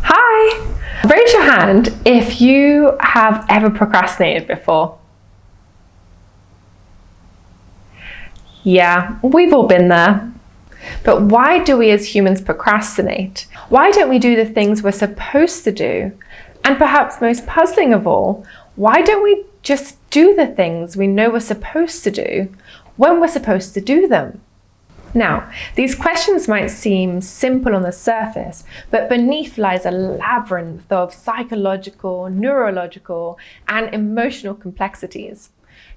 Hi! Raise your hand if you have ever procrastinated before. Yeah, we've all been there. But why do we as humans procrastinate? Why don't we do the things we're supposed to do? And perhaps most puzzling of all, why don't we just do the things we know we're supposed to do when we're supposed to do them? Now, these questions might seem simple on the surface, but beneath lies a labyrinth of psychological, neurological, and emotional complexities.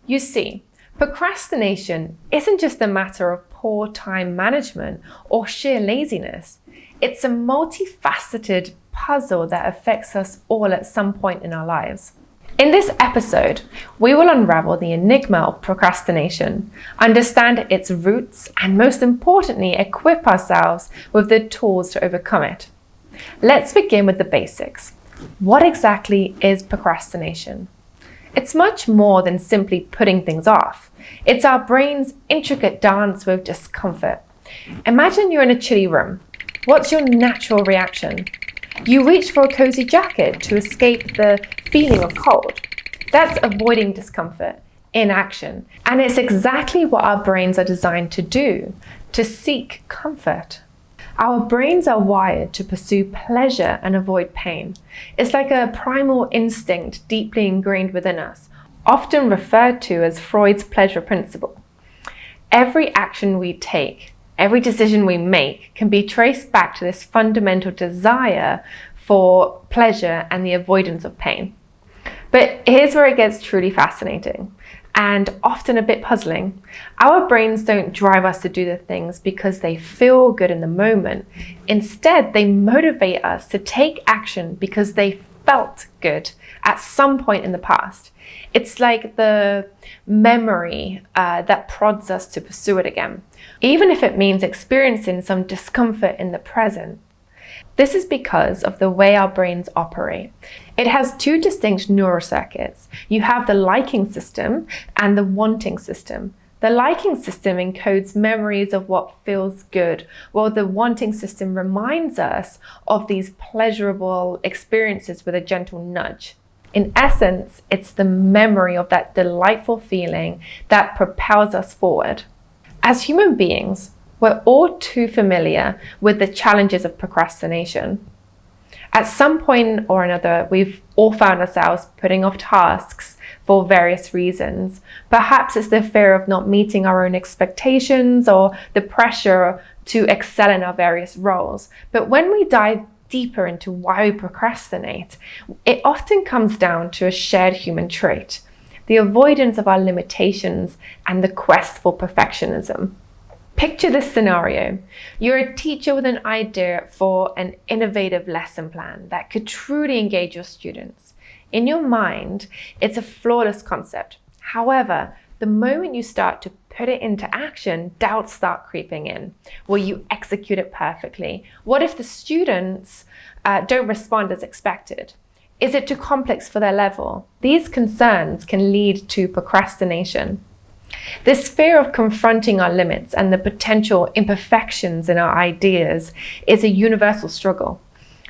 You see, procrastination isn't just a matter of poor time management or sheer laziness. It's a multifaceted puzzle that affects us all at some point in our lives. In this episode, we will unravel the enigma of procrastination, understand its roots, and most importantly, equip ourselves with the tools to overcome it. Let's begin with the basics. What exactly is procrastination? It's much more than simply putting things off. It's our brain's intricate dance with discomfort. Imagine you're in a chilly room. What's your natural reaction? You reach for a cozy jacket to escape the feeling of cold. That's avoiding discomfort in action. And it's exactly what our brains are designed to do, to seek comfort. Our brains are wired to pursue pleasure and avoid pain. It's like a primal instinct deeply ingrained within us, often referred to as Freud's pleasure principle. Every action we take, every decision we make can be traced back to this fundamental desire for pleasure and the avoidance of pain. But here's where it gets truly fascinating and often a bit puzzling. Our brains don't drive us to do the things because they feel good in the moment. Instead, they motivate us to take action because they felt good at some point in the past. It's like the memory that prods us to pursue it again, even if it means experiencing some discomfort in the present. This is because of the way our brains operate. It has two distinct neural circuits. You have the liking system and the wanting system. The liking system encodes memories of what feels good, while the wanting system reminds us of these pleasurable experiences with a gentle nudge. In essence, it's the memory of that delightful feeling that propels us forward. As human beings, we're all too familiar with the challenges of procrastination. At some point or another, we've all found ourselves putting off tasks for various reasons. Perhaps it's the fear of not meeting our own expectations or the pressure to excel in our various roles. But when we dive deeper into why we procrastinate, it often comes down to a shared human trait, the avoidance of our limitations and the quest for perfectionism. Picture this scenario. You're a teacher with an idea for an innovative lesson plan that could truly engage your students. In your mind, it's a flawless concept. However, the moment you start to put it into action, doubts start creeping in. Will you execute it perfectly? What if the students don't respond as expected? Is it too complex for their level? These concerns can lead to procrastination. This fear of confronting our limits and the potential imperfections in our ideas is a universal struggle.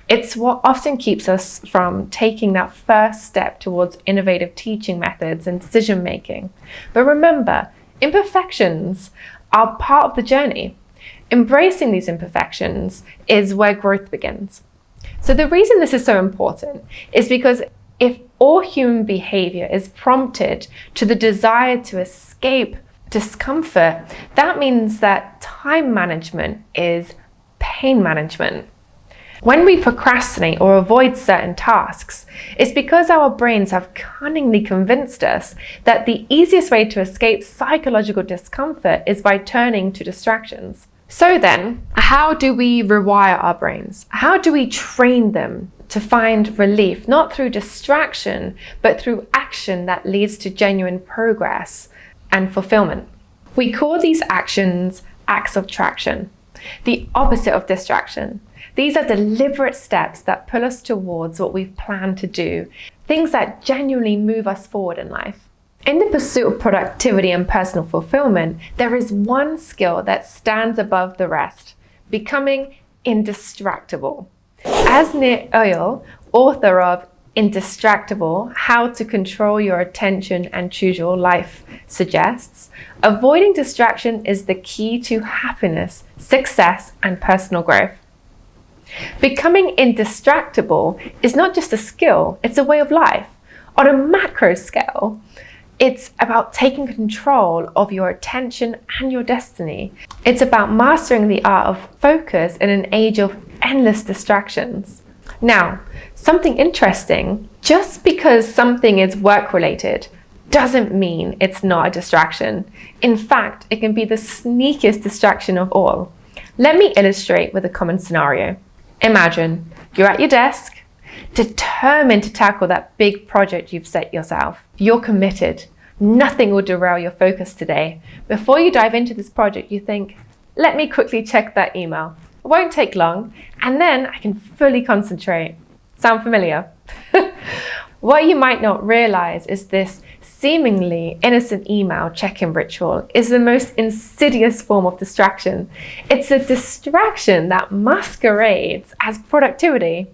It's what often keeps us from taking that first step towards innovative teaching methods and decision making. But remember, imperfections are part of the journey. Embracing these imperfections is where growth begins. So the reason this is so important is because if all human behavior is prompted to the desire to escape discomfort, that means that time management is pain management. When we procrastinate or avoid certain tasks, it's because our brains have cunningly convinced us that the easiest way to escape psychological discomfort is by turning to distractions. So then, how do we rewire our brains? How do we train them to find relief, not through distraction, but through action that leads to genuine progress and fulfillment? We call these actions acts of traction, the opposite of distraction. These are deliberate steps that pull us towards what we've planned to do, things that genuinely move us forward in life. In the pursuit of productivity and personal fulfillment, there is one skill that stands above the rest: becoming indistractable. As Nir Eyal, author of Indistractable: How to Control Your Attention and Choose Your Life, suggests, avoiding distraction is the key to happiness, success, and personal growth. Becoming indistractable is not just a skill, it's a way of life. On a macro scale, it's about taking control of your attention and your destiny. It's about mastering the art of focus in an age of endless distractions. Now, something interesting, just because something is work-related doesn't mean it's not a distraction. In fact, it can be the sneakiest distraction of all. Let me illustrate with a common scenario. Imagine you're at your desk, determined to tackle that big project you've set yourself. You're committed. Nothing will derail your focus today. Before you dive into this project, you think, let me quickly check that email. It won't take long, and then I can fully concentrate. Sound familiar? What you might not realize is this seemingly innocent email check-in ritual is the most insidious form of distraction. It's a distraction that masquerades as productivity.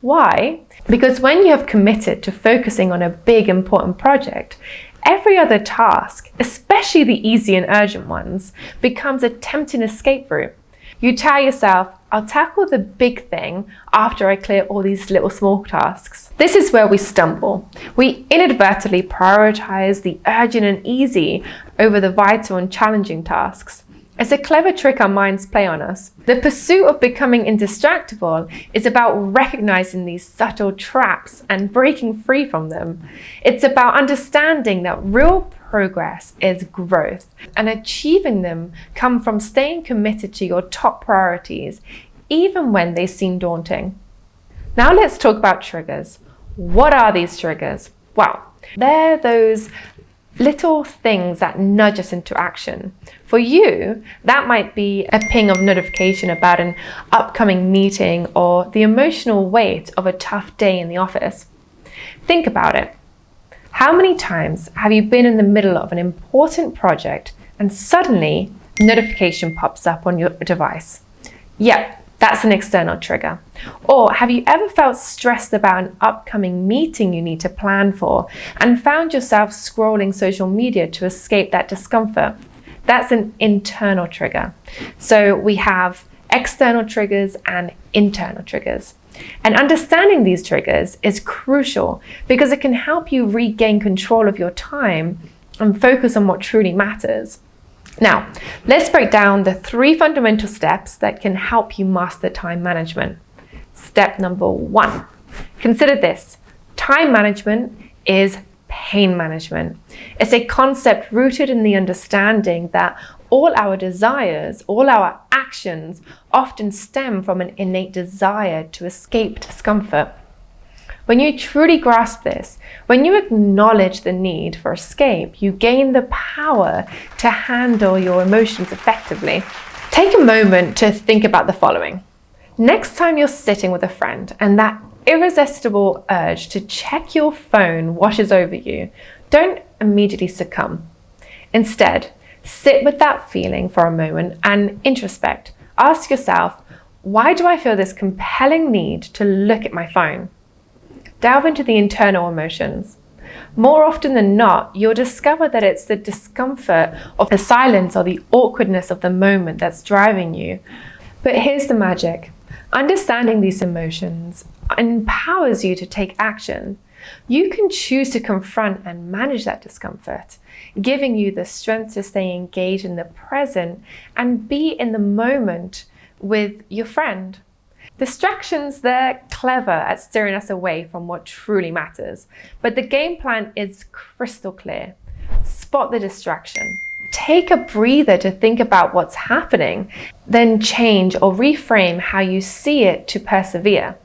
Why? Because when you have committed to focusing on a big, important project, every other task, especially the easy and urgent ones, becomes a tempting escape route. You tell yourself, I'll tackle the big thing after I clear all these little small tasks. This is where we stumble. We inadvertently prioritize the urgent and easy over the vital and challenging tasks. It's a clever trick our minds play on us. The pursuit of becoming indistractable is about recognizing these subtle traps and breaking free from them. It's about understanding that real progress is growth, and achieving them come from staying committed to your top priorities, even when they seem daunting. Now let's talk about triggers. What are these triggers? Well, they're those little things that nudge us into action. For you, that might be a ping of notification about an upcoming meeting or the emotional weight of a tough day in the office. Think about it. How many times have you been in the middle of an important project and suddenly notification pops up on your device? Yep, that's an external trigger. Or have you ever felt stressed about an upcoming meeting you need to plan for and found yourself scrolling social media to escape that discomfort? That's an internal trigger. So we have external triggers and internal triggers. And understanding these triggers is crucial because it can help you regain control of your time and focus on what truly matters. Now, let's break down the 3 fundamental steps that can help you master time management. Step number 1, consider this. Time management is pain management. It's a concept rooted in the understanding that all our desires, all our actions often stem from an innate desire to escape discomfort. When you truly grasp this, when you acknowledge the need for escape, you gain the power to handle your emotions effectively. Take a moment to think about the following. Next time you're sitting with a friend and that irresistible urge to check your phone washes over you, don't immediately succumb. Instead, sit with that feeling for a moment and introspect. Ask yourself, why do I feel this compelling need to look at my phone? Delve into the internal emotions. More often than not, you'll discover that it's the discomfort of the silence or the awkwardness of the moment that's driving you. But here's the magic. Understanding these emotions empowers you to take action. You can choose to confront and manage that discomfort, giving you the strength to stay engaged in the present and be in the moment with your friend. Distractions, they're clever at steering us away from what truly matters, but the game plan is crystal clear. Spot the distraction. Take a breather to think about what's happening, then change or reframe how you see it to persevere.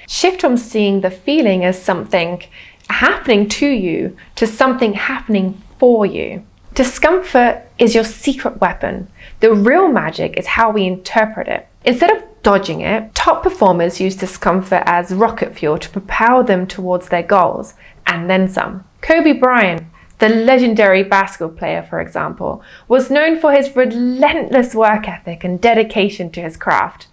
Shift from seeing the feeling as something happening to you to something happening for you. Discomfort is your secret weapon. The real magic is how we interpret it. Instead of dodging it, top performers use discomfort as rocket fuel to propel them towards their goals, and then some. Kobe Bryant, the legendary basketball player, for example, was known for his relentless work ethic and dedication to his craft.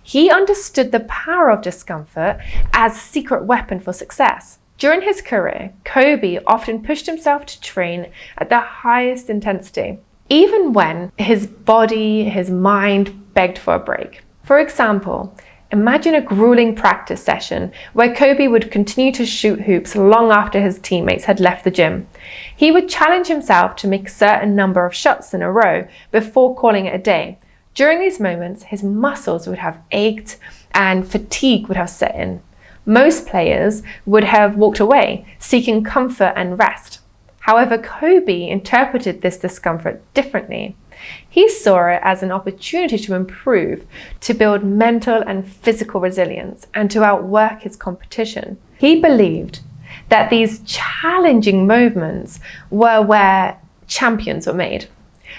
He understood the power of discomfort as a secret weapon for success. During his career, Kobe often pushed himself to train at the highest intensity, even when his body, his mind begged for a break. For example, imagine a grueling practice session where Kobe would continue to shoot hoops long after his teammates had left the gym. He would challenge himself to make a certain number of shots in a row before calling it a day. During these moments, his muscles would have ached and fatigue would have set in. Most players would have walked away, seeking comfort and rest. However, Kobe interpreted this discomfort differently. He saw it as an opportunity to improve, to build mental and physical resilience, and to outwork his competition. He believed that these challenging moments were where champions were made.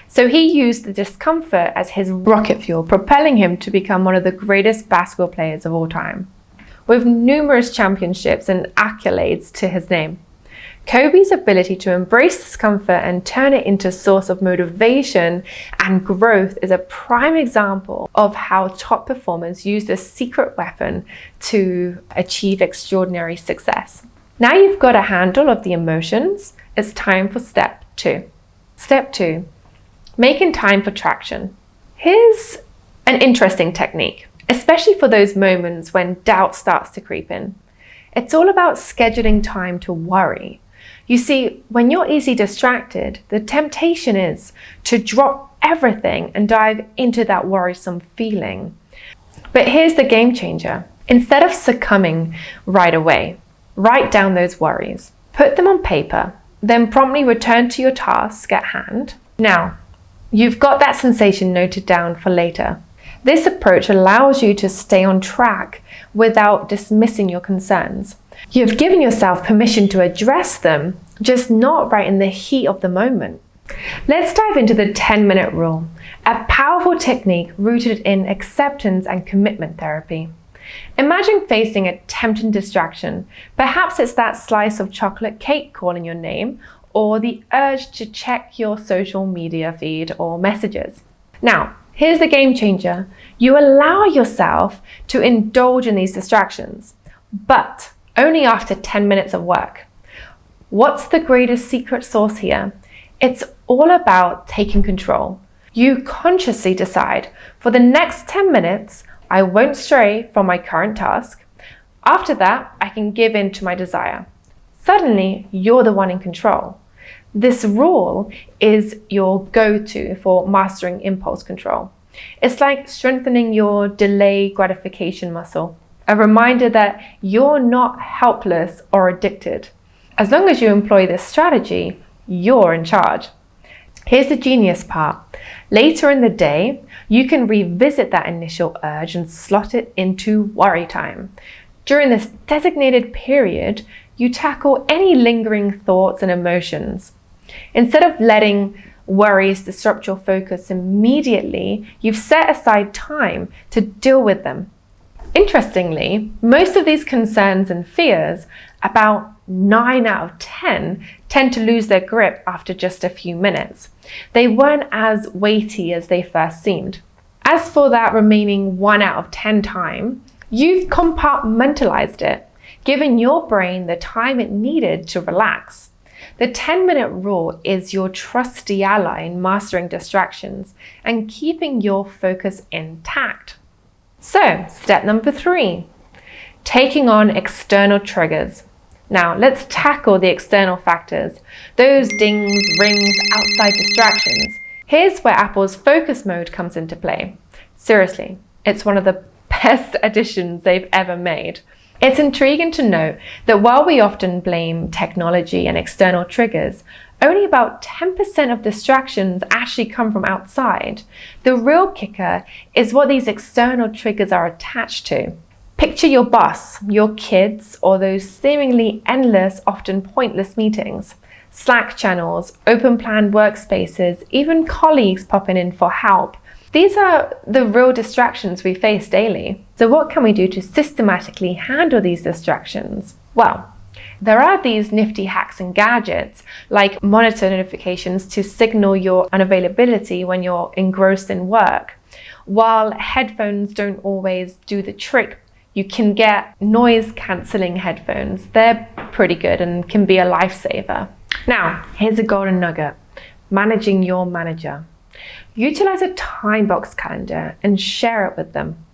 So he used the discomfort as his rocket fuel, propelling him to become one of the greatest basketball players of all time, with numerous championships and accolades to his name. Kobe's ability to embrace discomfort and turn it into a source of motivation and growth is a prime example of how top performers use this secret weapon to achieve extraordinary success. Now you've got a handle of the emotions, it's time for step 2. Step 2, making time for traction. Here's an interesting technique, especially for those moments when doubt starts to creep in. It's all about scheduling time to worry. You see, when you're easily distracted, the temptation is to drop everything and dive into that worrisome feeling. But here's the game changer. Instead of succumbing right away, write down those worries. Put them on paper, then promptly return to your task at hand. Now, you've got that sensation noted down for later. This approach allows you to stay on track without dismissing your concerns. You've given yourself permission to address them, just not right in the heat of the moment. Let's dive into the 10-minute rule, a powerful technique rooted in acceptance and commitment therapy. Imagine facing a tempting distraction. Perhaps it's that slice of chocolate cake calling your name, or the urge to check your social media feed or messages. Now, here's the game changer. You allow yourself to indulge in these distractions, but only after 10 minutes of work. What's the greatest secret sauce here? It's all about taking control. You consciously decide, for the next 10 minutes, I won't stray from my current task. After that, I can give in to my desire. Suddenly, you're the one in control. This rule is your go-to for mastering impulse control. It's like strengthening your delay gratification muscle, a reminder that you're not helpless or addicted. As long as you employ this strategy, you're in charge. Here's the genius part. Later in the day, you can revisit that initial urge and slot it into worry time. During this designated period, you tackle any lingering thoughts and emotions. Instead of letting worries disrupt your focus immediately, you've set aside time to deal with them. Interestingly, most of these concerns and fears, about 9 out of 10, tend to lose their grip after just a few minutes. They weren't as weighty as they first seemed. As for that remaining 1 out of 10 time, you've compartmentalized it, giving your brain the time it needed to relax. The 10-minute rule is your trusty ally in mastering distractions and keeping your focus intact. So, step number 3, taking on external triggers. Now, let's tackle the external factors, those dings, rings, outside distractions. Here's where Apple's focus mode comes into play. Seriously, it's one of the best additions they've ever made. It's intriguing to note that while we often blame technology and external triggers, only about 10% of distractions actually come from outside. The real kicker is what these external triggers are attached to. Picture your boss, your kids, or those seemingly endless, often pointless meetings. Slack channels, open plan workspaces, even colleagues popping in for help. These are the real distractions we face daily. So what can we do to systematically handle these distractions? Well, there are these nifty hacks and gadgets like monitor notifications to signal your unavailability when you're engrossed in work, While headphones don't always do the trick, you can get noise cancelling headphones. They're pretty good and can be a lifesaver. Now, here's a golden nugget: managing your manager. Utilize a time box calendar and share it with them.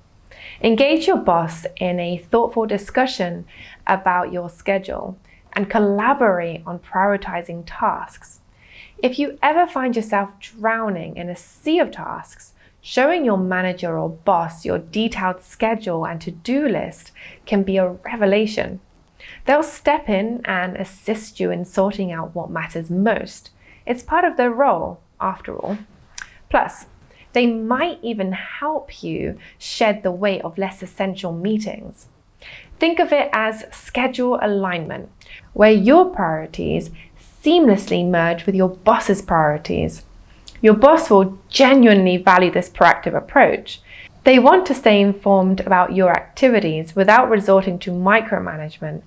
Engage your boss in a thoughtful discussion about your schedule and collaborate on prioritizing tasks. If you ever find yourself drowning in a sea of tasks, showing your manager or boss your detailed schedule and to-do list can be a revelation. They'll step in and assist you in sorting out what matters most. It's part of their role, after all. Plus, they might even help you shed the weight of less essential meetings. Think of it as schedule alignment, where your priorities seamlessly merge with your boss's priorities. Your boss will genuinely value this proactive approach. They want to stay informed about your activities without resorting to micromanagement.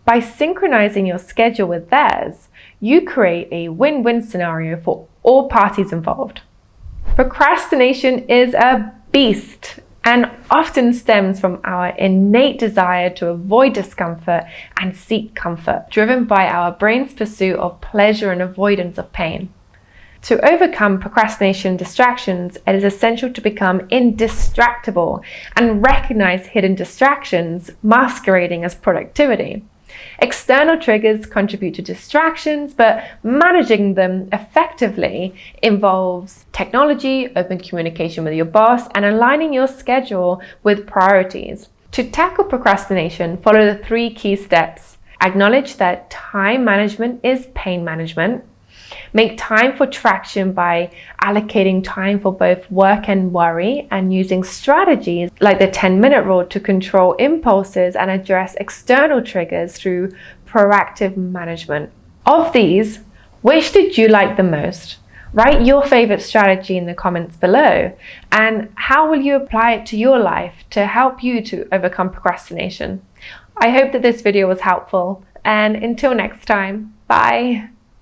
By synchronizing your schedule with theirs, you create a win-win scenario for all parties involved. Procrastination is a beast and often stems from our innate desire to avoid discomfort and seek comfort, driven by our brain's pursuit of pleasure and avoidance of pain. To overcome procrastination distractions, it is essential to become indistractable and recognize hidden distractions masquerading as productivity. External triggers contribute to distractions, but managing them effectively involves technology, open communication with your boss, and aligning your schedule with priorities. To tackle procrastination, follow the 3 key steps. Acknowledge that time management is pain management. Make time for traction by allocating time for both work and worry, and using strategies like the 10-minute rule to control impulses and address external triggers through proactive management. Of these, which did you like the most? Write your favorite strategy in the comments below, and how will you apply it to your life to help you to overcome procrastination? I hope that this video was helpful, and until next time, bye.